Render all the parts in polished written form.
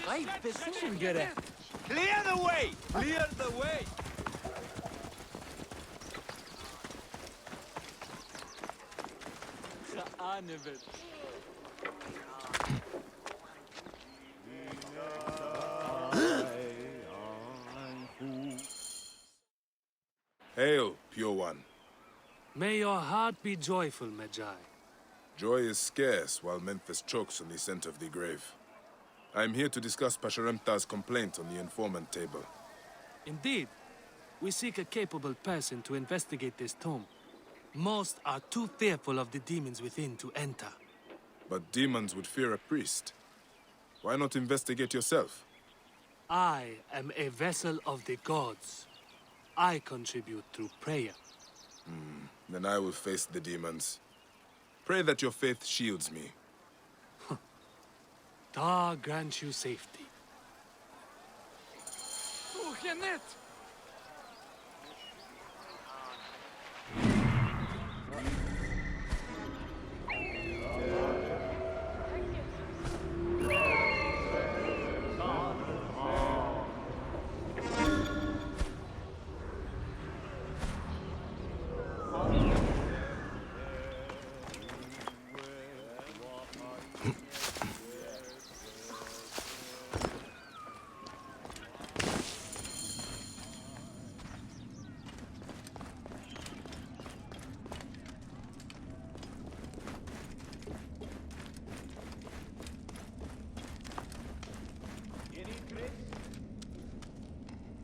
Right position, Gere. Clear the way! Clear the way! Avid. Hail, Pure One. May your heart be joyful, Magi. Joy is scarce while Memphis chokes on the scent of the grave. I am here to discuss Pasharemta's complaint on the informant table. Indeed. We seek a capable person to investigate this tomb. Most are too fearful of the demons within to enter. But demons would fear a priest. Why not investigate yourself? I am a vessel of the gods. I contribute through prayer. Then I will face the demons. Pray that your faith shields me. Ta grant you safety.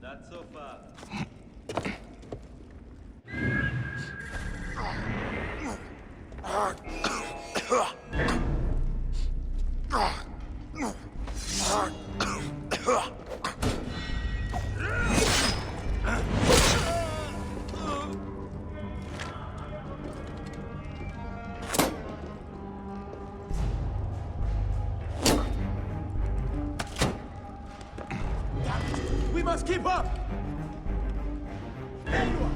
Not so far. We must keep up! There you are!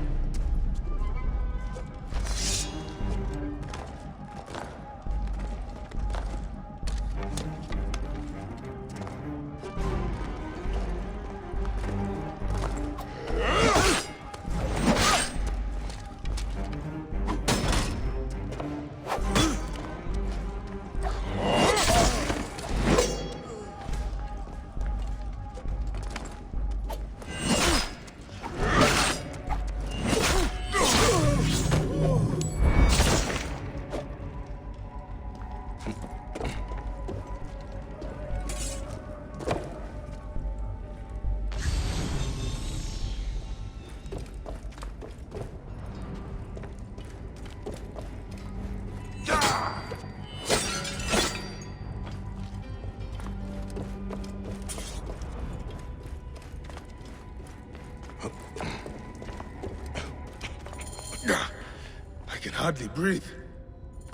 I can hardly breathe.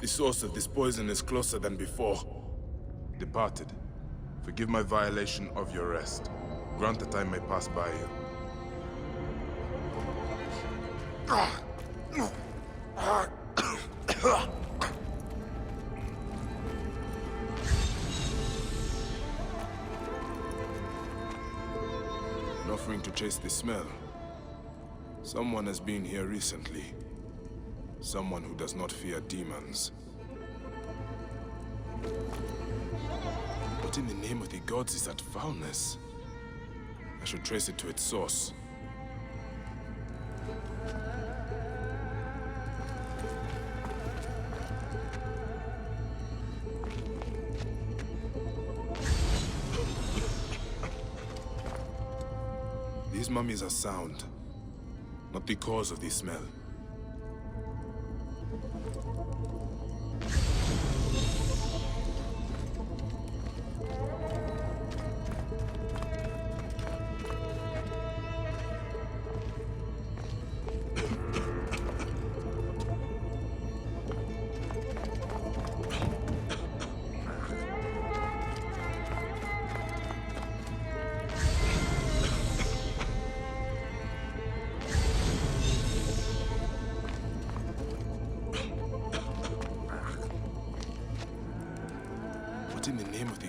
The source of this poison is closer than before. Departed, forgive my violation of your rest. Grant that I may pass by you. An offering to chase the smell. Someone has been here recently. Someone who does not fear demons. What in the name of the gods is that foulness? I should trace it to its source. These mummies are sound, not the cause of the smell.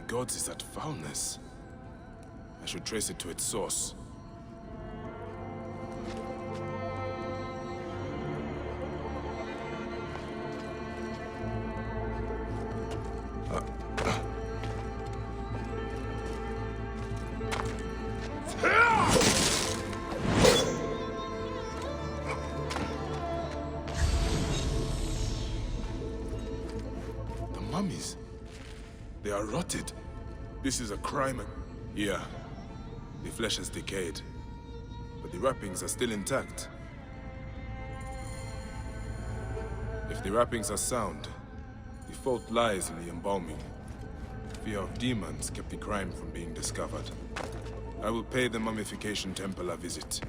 gods is that foulness? I should trace it to its source. The mummies. They are rotted. This is a crime. Yeah. The flesh has decayed, but the wrappings are still intact. If the wrappings are sound, the fault lies in the embalming. Fear of demons kept the crime from being discovered. I will pay the mummification temple a visit.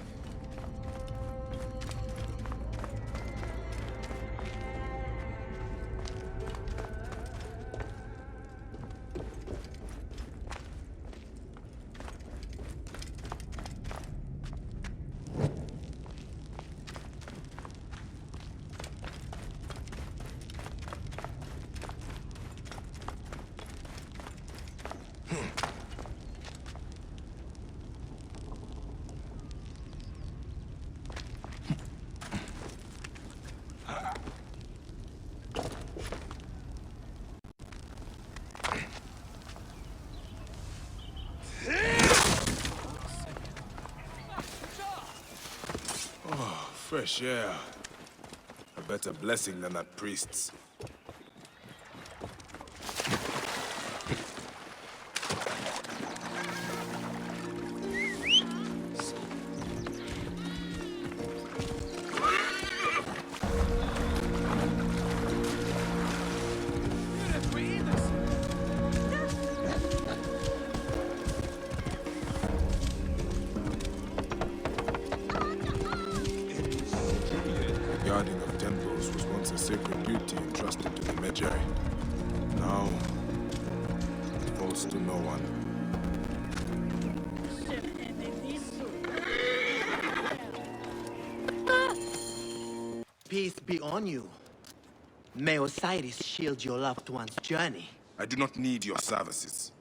Fresh air. A better blessing than that priest's. Guarding of temples was once a sacred duty entrusted to the Magi. Now, it falls to no one. Peace be on you. May Osiris shield your loved one's journey. I do not need your services.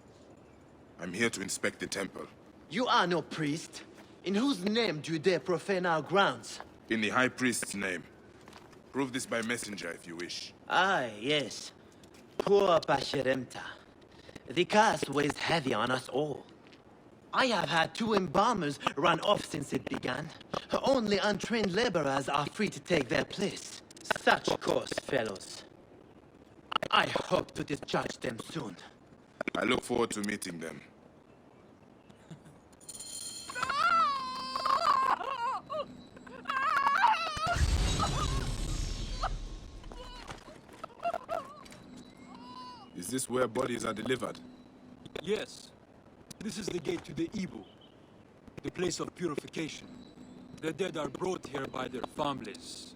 I'm here to inspect the temple. You are no priest. In whose name do you dare profane our grounds? In the High Priest's name. Prove this by messenger if you wish. Ah, yes. Poor Pasheremta. The curse weighs heavy on us all. I have had 2 embalmers run off since it began. Only untrained laborers are free to take their place. Such course, fellows. I hope to discharge them soon. I look forward to meeting them. Is this where bodies are delivered? Yes. This is the gate to the Ibu, the place of purification. The dead are brought here by their families.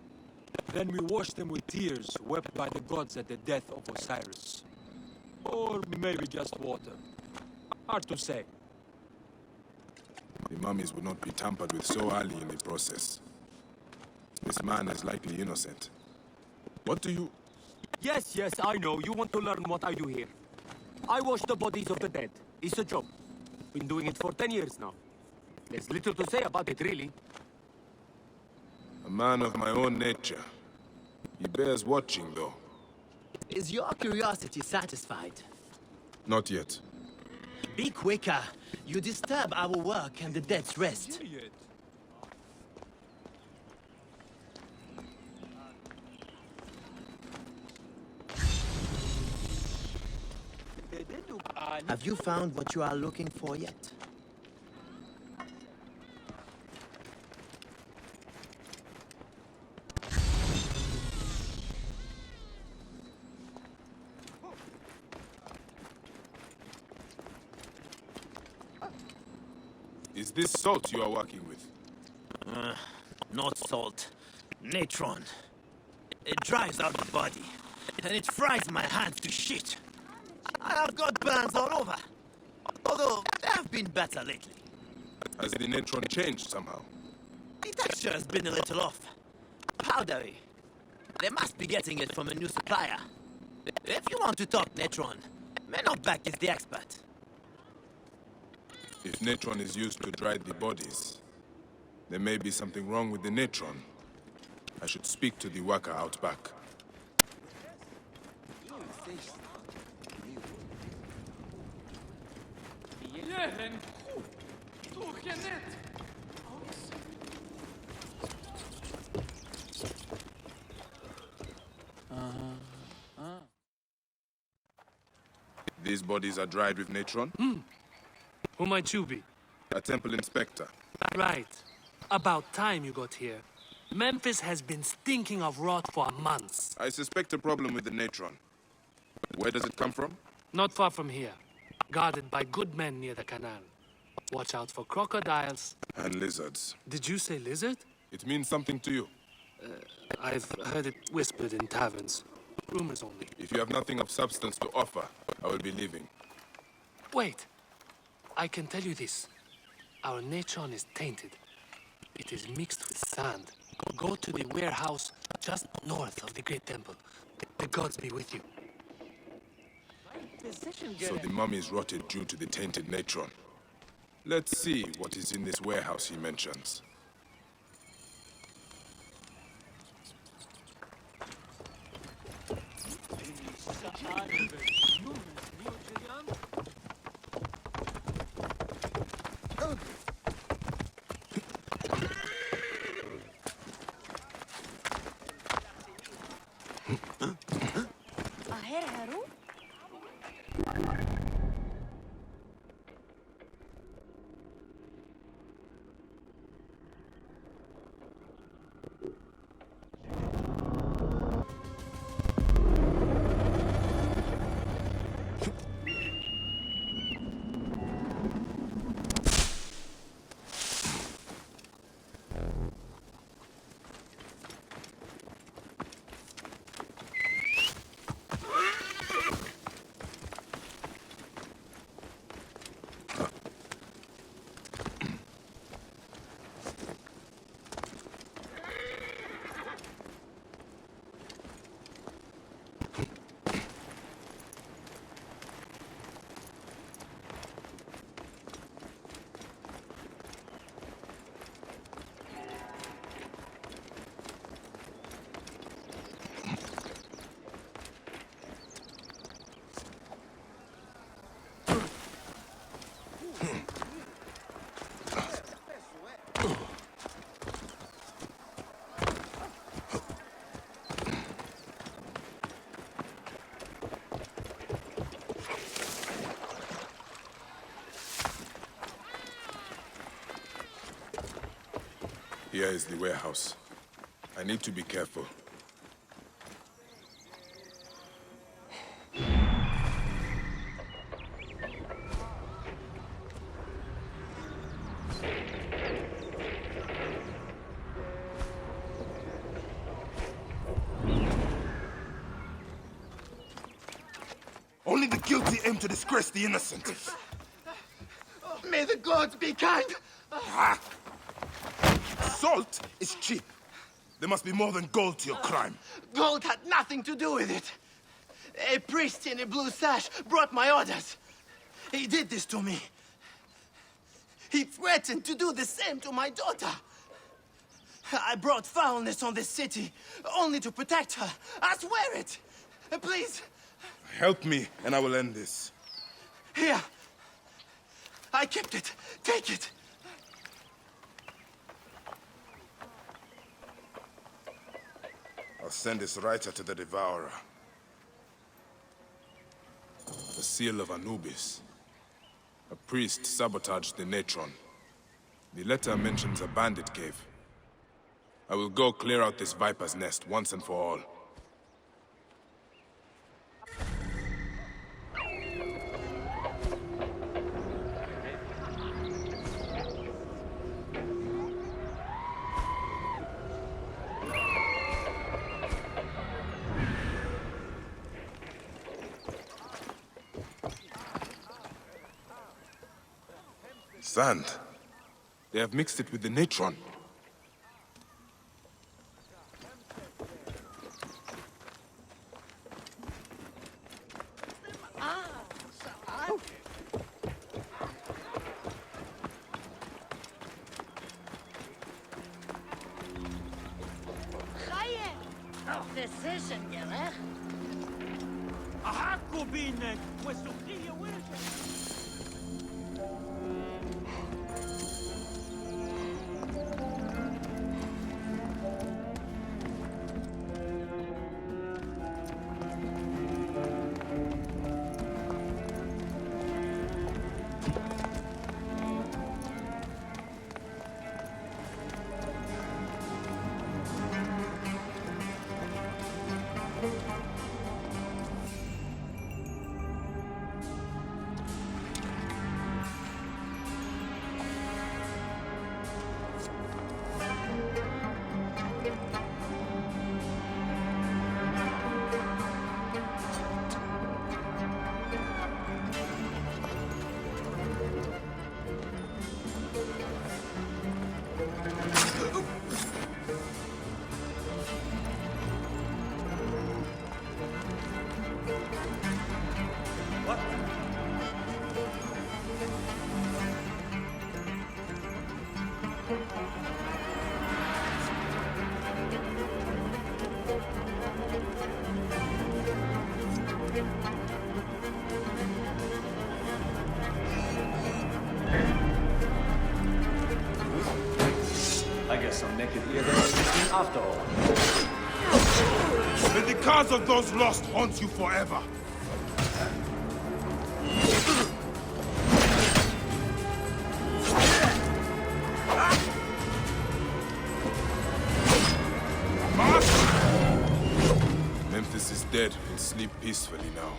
Then we wash them with tears wept by the gods at the death of Osiris. Or maybe just water. Hard to say. The mummies would not be tampered with so early in the process. This man is likely innocent. What do you... Yes, I know. You want to learn what I do here. I wash the bodies of the dead. It's a job. Been doing it for 10 years now. There's little to say about it, really. A man of my own nature. He bears watching, though. Is your curiosity satisfied? Not yet. Be quicker. You disturb our work and the dead's rest. Idiot. Have you found what you are looking for yet? Is this salt you are working with? Not salt. Natron. It dries out the body, and it fries my hands to shit. I have got burns all over. Although, they have been better lately. Has the natron changed somehow? The texture has been a little off. Powdery. They must be getting it from a new supplier. If you want to talk Natron, Menopback is the expert. If natron is used to dry the bodies, there may be something wrong with the natron. I should speak to the worker out back. These bodies are dried with natron? Who might you be? A temple inspector. Right. About time you got here. Memphis has been stinking of rot for months. I suspect a problem with the natron. Where does it come from? Not far from here. Guarded by good men near the canal. Watch out for crocodiles. And lizards. Did you say lizard? It means something to you. I've heard it whispered in taverns. Rumors only. If you have nothing of substance to offer, I will be leaving. Wait. I can tell you this. Our natron is tainted. It is mixed with sand. Go to the warehouse just north of the Great Temple. The gods be with you. So the mummies rotted due to the tainted natron. Let's see what is in this warehouse he mentions. Here is the warehouse. I need to be careful. Only the guilty aim to disgrace the innocent. May the gods be kind! Salt is cheap. There must be more than gold to your crime. Gold had nothing to do with it. A priest in a blue sash brought my orders. He did this to me. He threatened to do the same to my daughter. I brought foulness on this city, only to protect her. I swear it. Please. Help me, and I will end this. Here. I kept it. Take it. I'll send this writer to the Devourer. The seal of Anubis. A priest sabotaged the natron. The letter mentions a bandit cave. I will go clear out this viper's nest once and for all. Sand. They have mixed it with the natron. Decision, eh? أحق بينك والسخرية ورثة. I guess I'm naked here after all. May the curse of those lost haunt you forever. Memphis is dead and sleep peacefully now.